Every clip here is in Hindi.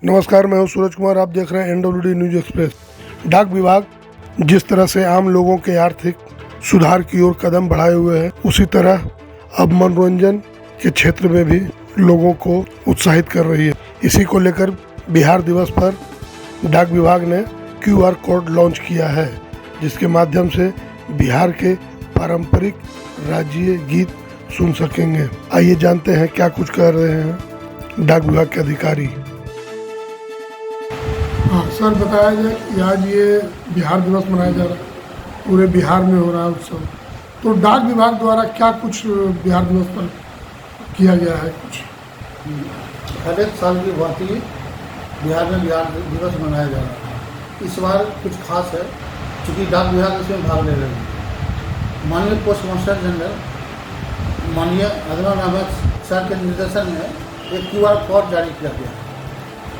नमस्कार, मैं हूं सूरज कुमार। आप देख रहे हैं NWD न्यूज एक्सप्रेस। डाक विभाग जिस तरह से आम लोगों के आर्थिक सुधार की ओर कदम बढ़ाए हुए है, उसी तरह अब मनोरंजन के क्षेत्र में भी लोगों को उत्साहित कर रही है। इसी को लेकर बिहार दिवस पर डाक विभाग ने QR कोड लॉन्च किया है, जिसके माध्यम से बिहार के पारंपरिक राज्य गीत सुन सकेंगे। आइए जानते हैं क्या कुछ कर रहे हैं डाक विभाग के अधिकारी। हाँ सर, बताया जाए कि आज ये बिहार दिवस मनाया जा रहा है, पूरे बिहार में हो रहा है उत्सव। तो डाक विभाग द्वारा क्या कुछ बिहार दिवस पर किया गया है? कुछ हर एक साल की भांति बिहार में बिहार दिवस मनाया जा रहा है। इस बार कुछ खास है, चूँकि डाक विभाग इसमें भाग ले रहे हैं। माननीय पोस्ट मास्टर जनरल माननीय अदनान अहमद सर के निर्देशन में एक QR कोड जारी किया गया है।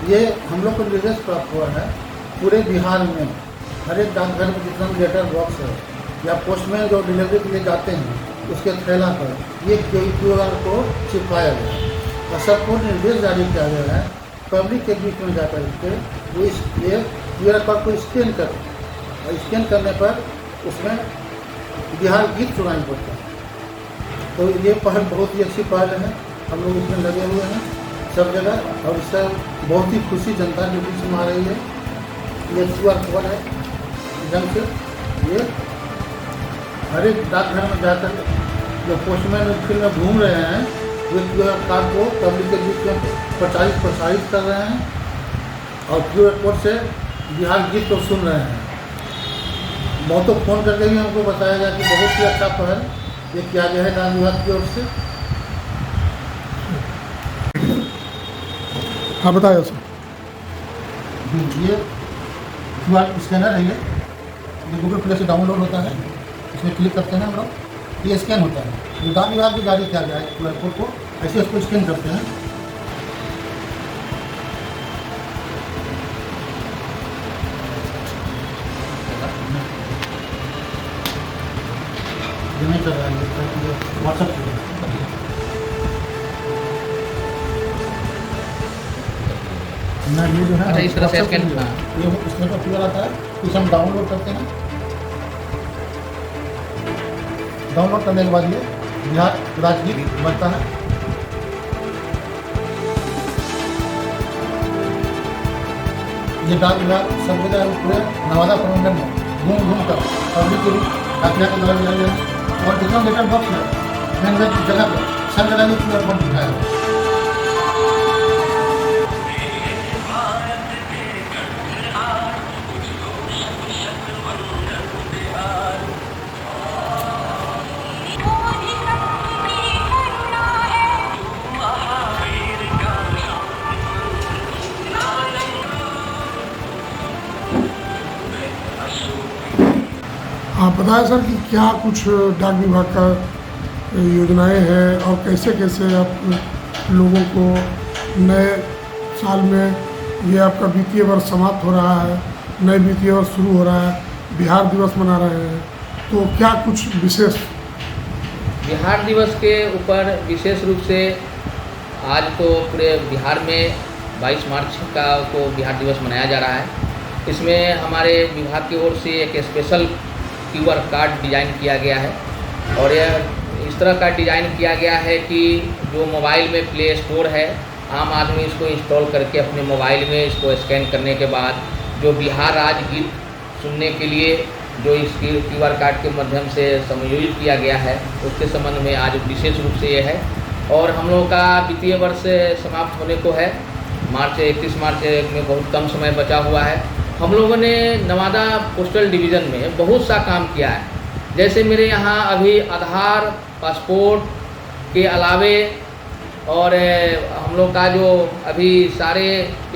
ये हम लोग को निर्देश प्राप्त हुआ है, पूरे बिहार में हर एक डाकघर में जितना भी लेटर बॉक्स है या पोस्टमैन जो डिलीवरी के लिए जाते हैं, उसके थैला पर ये QR कोड चिपकाया गया है और सबको निर्देश जारी किया गया है पब्लिक के बीच में जाकर के वो ये QR कोड को स्कैन कर और स्कैन करने पर उसमें बिहार गीत सुनाई पड़ता है। तो ये पहल बहुत ही अच्छी पहल है, हम लोग इसमें लगे हुए हैं सब जगह और इससे बहुत ही खुशी जनता के बीच में आ रही है। ये QR कोड है, जंग से ये हर एक डाकघर में जाकर जो पोस्टमैन फील्ड में घूम रहे हैं, वे QR कोड को पब्लिक के बीच में प्रसारित कर रहे हैं और QR कोड से बिहार गीत को सुन रहे हैं। बहुतों फ़ोन करके भी हमको बताया गया कि बहुत ही अच्छा पहल ये किया गया है डाक विभाग की ओर से। हाँ बताया सर। ये QR स्कैनर है, ये गूगल प्ले से डाउनलोड होता है, इसमें क्लिक करते हैं हम लोग, ये स्कैन होता है। जो डाक विभाग भी जारी किया गया है QR कोड को, ऐसे उसको स्कैन करते हैं। ये नहीं कर रहा है, व्हाट्सएप ना, ये जो है अच्छा इस तरह से स्कैन ये इसमें तो QR आता है, इसे हम डाउनलोड करते हैं। डाउनलोड करने के बाद ये बिहार राजगीत बनता है। ये डाक विभाग सब जगह पूरे नवादा प्रमंडल में घूम कर पब्लिक के डाकिया के द्वारा दिया गया और जितना लेटर बॉक्स है मैंने जगह पर सब जगह में QR कोड दिखाया है। आप बताएं सर कि क्या कुछ डाक विभाग का योजनाएं हैं और कैसे कैसे आप लोगों को नए साल में, ये आपका वित्तीय वर्ष समाप्त हो रहा है, नए वित्तीय वर्ष शुरू हो रहा है, बिहार दिवस मना रहे हैं, तो क्या कुछ विशेष बिहार दिवस के ऊपर विशेष रूप से आज तो पूरे बिहार में 22 मार्च को बिहार दिवस मनाया जा रहा है। इसमें हमारे विभाग की ओर से एक स्पेशल QR कार्ड डिज़ाइन किया गया है और यह इस तरह का डिज़ाइन किया गया है कि जो मोबाइल में प्ले स्टोर है, आम आदमी इसको इंस्टॉल करके अपने मोबाइल में इसको स्कैन करने के बाद जो बिहार राज्य गीत सुनने के लिए जो इस QR कार्ड के माध्यम से समायोजित किया गया है, उसके संबंध में आज विशेष रूप से ये है। और हम लोगों का वित्तीय वर्ष समाप्त होने को है, 31 मार्च में बहुत कम समय बचा हुआ है। हम लोगों ने नवादा पोस्टल डिवीज़न में बहुत सा काम किया है। जैसे मेरे यहाँ अभी आधार, पासपोर्ट के अलावे और हम लोग का जो अभी सारे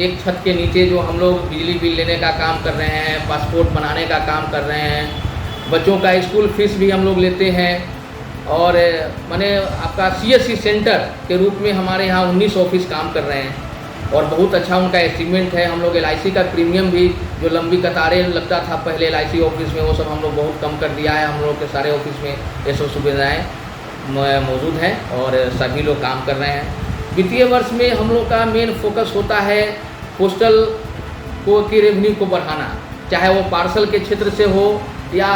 एक छत के नीचे जो हम लोग बिजली बिल लेने का काम कर रहे हैं, पासपोर्ट बनाने का काम कर रहे हैं, बच्चों का स्कूल फीस भी हम लोग लेते हैं और माने आपका CSC सेंटर के रूप में हमारे यहाँ 19 ऑफिस काम कर रहे हैं। और बहुत अच्छा उनका अचीवमेंट है। हम लोग LIC का प्रीमियम भी जो लंबी कतारें लगता था पहले LIC ऑफिस में, वो सब हम लोग बहुत कम कर दिया है। हम लोग के सारे ऑफिस में ये सब सुविधाएँ मौजूद हैं और सभी लोग काम कर रहे हैं। वित्तीय वर्ष में हम लोग का मेन फोकस होता है पोस्टल की रेवेन्यू को बढ़ाना, चाहे वो पार्सल के क्षेत्र से हो या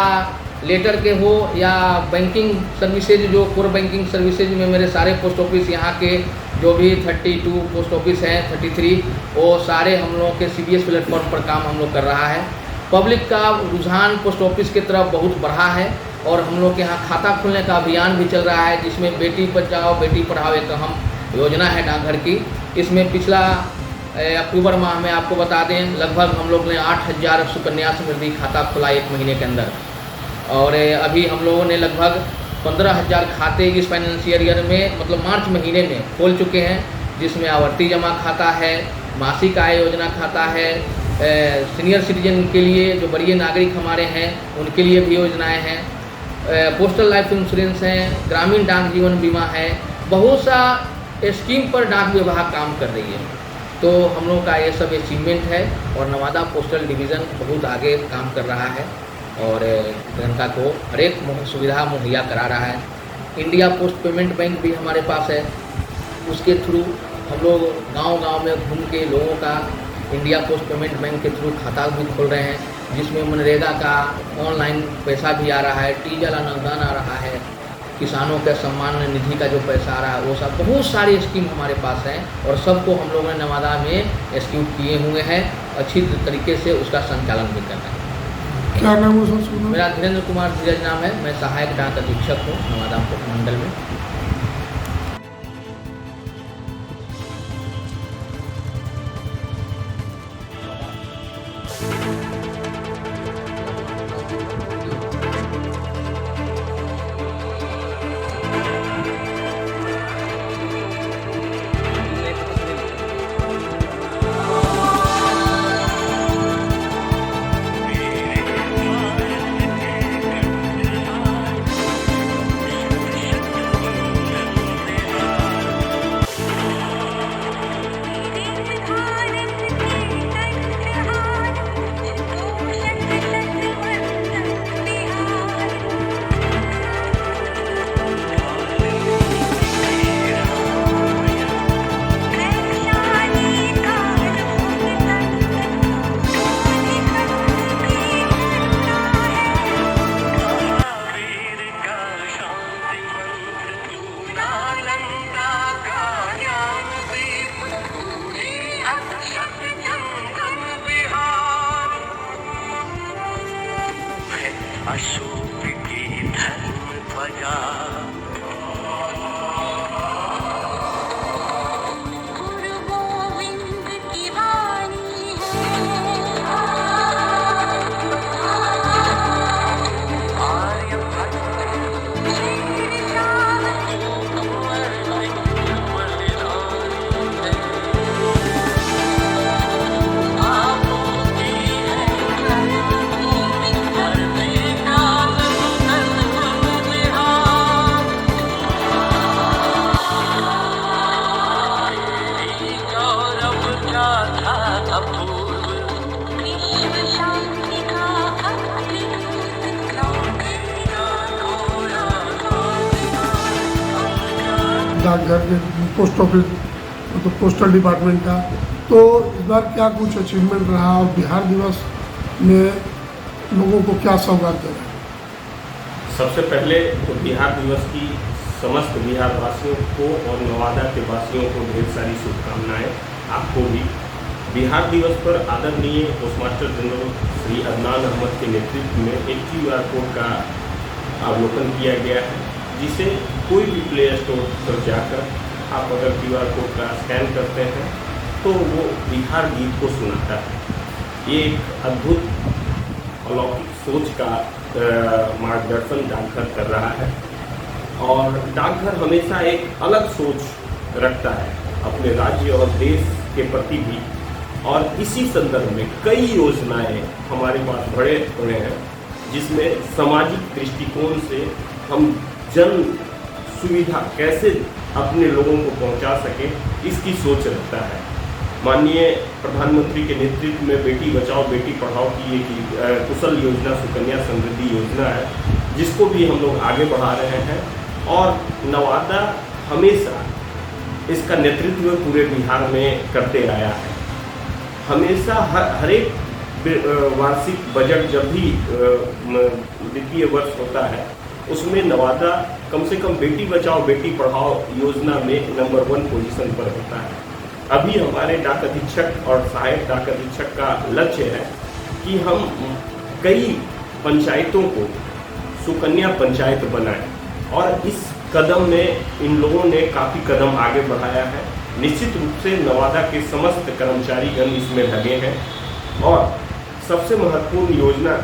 लेटर के हो या बैंकिंग सर्विसेज, जो कोर बैंकिंग सर्विसेज में मेरे सारे पोस्ट ऑफिस यहाँ के जो भी 32 पोस्ट ऑफिस हैं, 33, वो सारे हम लोगों के CBS प्लेटफॉर्म पर काम हम लोग कर रहा है। पब्लिक का रुझान पोस्ट ऑफिस की तरफ बहुत बढ़ा है और हम लोग के यहाँ खाता खोलने का अभियान भी चल रहा है, जिसमें बेटी बचाओ बेटी पढ़ाओ एक अहम योजना है डाकघर की। इसमें पिछला अक्टूबर माह में आपको बता दें लगभग हम लोग ने 8000 सुकन्या समृद्धि खाता खोला 1 महीने के अंदर, और अभी हम लोगों ने लगभग 15000 खाते इस फाइनेंशियल ईयर में मतलब मार्च महीने में खोल चुके हैं, जिसमें आवर्ती जमा खाता है, मासिक आय योजना खाता है, सीनियर सिटीजन के लिए जो वरीय नागरिक हमारे हैं उनके लिए भी योजनाएं हैं, पोस्टल लाइफ इंश्योरेंस हैं, ग्रामीण डाक जीवन बीमा है। बहुत सा स्कीम पर डाक विभाग काम कर रही है। तो हम लोग का ये सब अचीवमेंट है और नवादा पोस्टल डिवीज़न बहुत आगे काम कर रहा है और जनता को हर एक सुविधा मुहैया करा रहा है। इंडिया पोस्ट पेमेंट बैंक भी हमारे पास है, उसके थ्रू हम लोग गांव-गांव में घूम के लोगों का इंडिया पोस्ट पेमेंट बैंक के थ्रू खाता भी खोल रहे हैं, जिसमें मनरेगा का ऑनलाइन पैसा भी आ रहा है, टीजल अनुदान आ रहा है, किसानों के सम्मान निधि का जो पैसा आ रहा है, वो सब बहुत सारी स्कीम हमारे पास हैं और सबको हम लोगों ने नवादा में एक्जीक्यूट किए हुए हैं। अच्छी तरीके से उसका संचालन भी कर रहे हैं। क्या नाम है सर? मेरा धीरेन्द्र कुमार धीरज नाम है, मैं सहायक डाक अधीक्षक हूँ नवादा मंडल में। अशोक की धर्म ध्वजा गुरु गोविंद की वाणी डाकघर के पोस्ट ऑफिस तो पोस्टल डिपार्टमेंट का, तो इस बार क्या कुछ अचीवमेंट रहा और बिहार दिवस में लोगों को क्या सौगात दे रहे हैं? सबसे पहले तो बिहार दिवस की समस्त बिहार वासियों को और नवादा के वासियों को ढेर सारी शुभकामनाएं। आपको भी बिहार दिवस पर आदरणीय पोस्टमास्टर जनरल श्री अदनान अहमद के नेतृत्व में एक QR कोड का अवलोकन किया गया है, जिसे कोई भी प्ले स्टोर पर जाकर आप अगर QR कोड का स्कैन करते हैं तो वो बिहार गीत को सुनाता है। ये एक अद्भुत अलौकिक सोच का मार्गदर्शन डाकघर कर रहा है और डाकघर हमेशा एक अलग सोच रखता है अपने राज्य और देश के प्रति भी, और इसी संदर्भ में कई योजनाएं हमारे पास बड़े हैं जिसमें सामाजिक दृष्टिकोण से हम जन सुविधा कैसे अपने लोगों को पहुंचा सके इसकी सोच रखता है। माननीय प्रधानमंत्री के नेतृत्व में बेटी बचाओ बेटी पढ़ाओ की एक कुशल योजना सुकन्या समृद्धि योजना है, जिसको भी हम लोग आगे बढ़ा रहे हैं। और नवादा हमेशा इसका नेतृत्व पूरे बिहार में करते आया है। हमेशा हर एक वार्षिक बजट जब भी वित्तीय वर्ष होता है, उसमें नवादा कम से कम बेटी बचाओ बेटी पढ़ाओ योजना में नंबर 1 पोजीशन पर होता है। अभी हमारे डाक अधीक्षक और सहायक डाक अधीक्षक का लक्ष्य है कि हम कई पंचायतों को सुकन्या पंचायत बनाएं, और इस कदम में इन लोगों ने काफ़ी कदम आगे बढ़ाया है। निश्चित रूप से नवादा के समस्त कर्मचारीगण इसमें लगे हैं। और सबसे महत्वपूर्ण योजना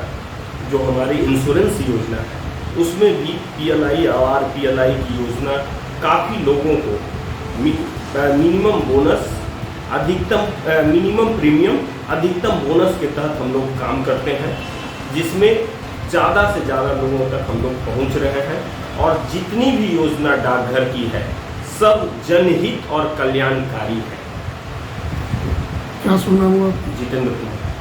जो हमारी इंश्योरेंस योजना है, उसमें भी PLI और PLI की योजना काफ़ी लोगों को मिनिमम बोनस मिनिमम प्रीमियम अधिकतम बोनस के तहत हम लोग काम करते हैं, जिसमें ज़्यादा से ज़्यादा लोगों तक हम लोग पहुंच रहे हैं। और जितनी भी योजना डाकघर की है, सब जनहित और कल्याणकारी है। क्या सुना हुआ? जितेंद्र कुमार।